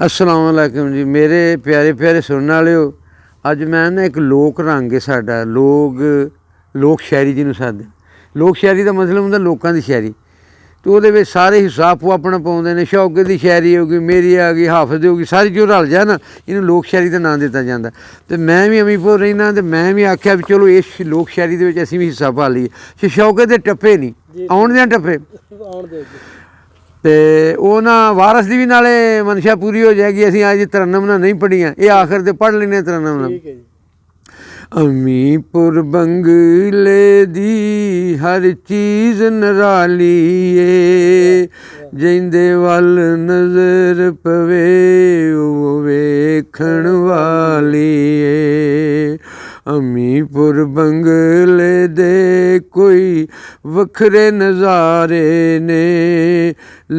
अस्सलाम वालेकुम जी मेरे प्यारे प्यारे सुनने वालिओ। अज मैं ना एक लोक रंग है साडा लोक शायरी जिन्होंने सादे लोक शायरी का मतलब होंदा लोकां दी शायरी। तो वो सारे हिसाब अपना पाउंदे ने। शौके की शायरी होगी, मेरी आ गई, हाफिज दी होगी, सारी जो रल जाए ना इन्हूं लोक शायरी का नाम दिता जाता। तो मैं भी अमीरपुर रहना तो मैं भी आख्या भी चलो इस लोक शायरी के असीं भी हिस्सा पा लीए। शौके दे टप्पे नहीं आउण दे टप्पे ਤੇ ਉਹ ਨਾ ਵਾਰਸ ਦੀ ਵੀ ਨਾਲੇ ਮਨਸ਼ਾ ਪੂਰੀ ਹੋ ਜਾਏਗੀ। ਅਸੀਂ ਅੱਜ ਤਰਨਮ ਨਾ ਨਹੀਂ ਪੜ੍ਹੀਆਂ, ਇਹ ਆਖਰ ਤੇ ਪੜ੍ਹ ਲੈਣੇ ਤਰਨਮ ਨਾਲ। ਅਮੀਪੁਰ ਬੰਗਲੇ ਦੀ ਹਰ ਚੀਜ਼ ਨਰਾਲੀ ਏ, ਜਿੰਦੇ ਵੱਲ ਨਜ਼ਰ ਪਵੇ ਉਹ ਵੇਖਣ ਵਾਲੀ ਏ। अमीपुर बंगले दे कोई वखरे नज़ारे ने,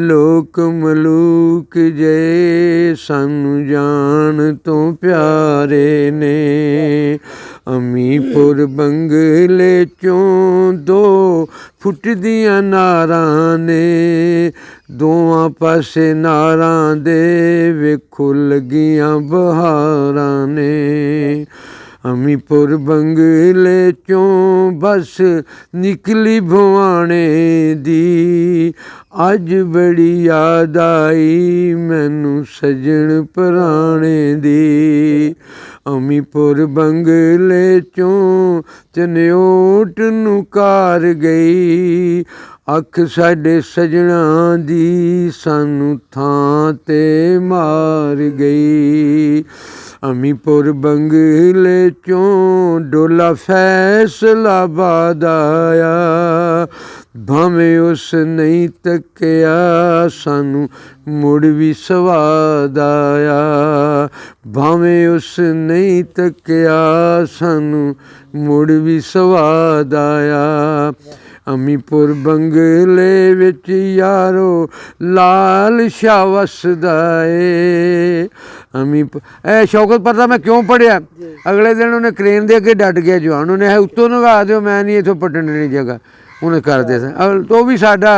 लोक मलूक जे सानू जान तो प्यारे ने। अमीपुर बंगले चों दो फुट दियां नारां ने, दोवां पासे नारां दे वेखो लगियां बहारां ने। अमीपुर बंगले चों बस निकली भवाने दी, अज बड़ी याद आई मैनू सजन पराने दी। अमीपुर बंगले चों चन्योट नू कार गई, अख साडे सजना दी सानू थां ते मार गई। अमीपुर बंगले चों डोला फैसलाबाद आया, भावें उस नहीं तकिया सानू मुड़ भी स्वाद आया। भावें उस नहीं तकिया सानू मुड़ भी स्वाद आया। अमीपुर बंगले विच यारो लाल शाह वसदा ए। ए शौकत पता मैं क्यों पढ़िया? अगले दिन उन्हें क्रेन दे अगे डट गया जवान, उन्हें उत्तों नगा दो, मैं नहीं इतों पट्टन देनी जगह उन्हें कर दे। तो भी साडा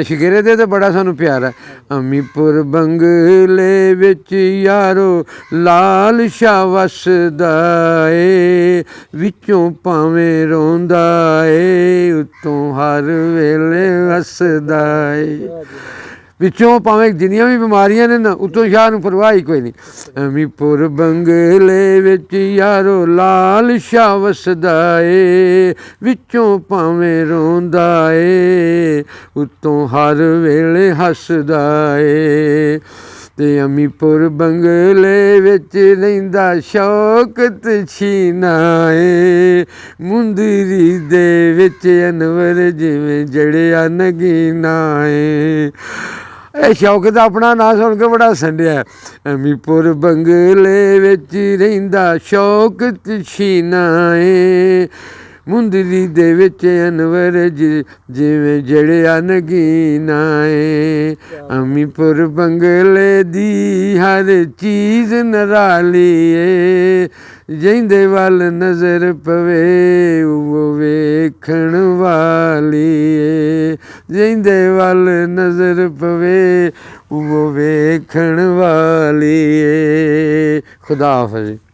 शकीरे दे तो बड़ा सानू प्यार है। अमीपुर बंगले विच यारो लाल शाह वसदा ए, विचों भावें रोंदा ए उत्तों हर वेले हसदा ए। विचों भावें जिन्नियां भी बीमारियां ने ना उत्तों शाह नूं परवाह ही कोई नहीं। अमीपुर बंगले विच यारो लाल शाह वसदा ए, विचों भावें रोंदा ए उत्तों हर वेले हसदा ए। ते अमीपुर बंगले विच रहिंदा शौकत छीना ए, मुंदरी दे विच अनवर जिवें जड़िया नगीना ए। शौकत अपना नां सुन के बड़ा संडिया। अमीपुर बंगले विच रहिंदा शौकत छीना ए, मुंदरी दे विच अनवर जिवें जड़िया नगीना ए। अमीपुर बंगले दी हर चीज़ नराली ए, जिंदे वल नज़र पवे वो वेखण वाली ए। जिंदे वल नज़र पवे वो वेखण वाली ए। खुदा हाफ़िज़।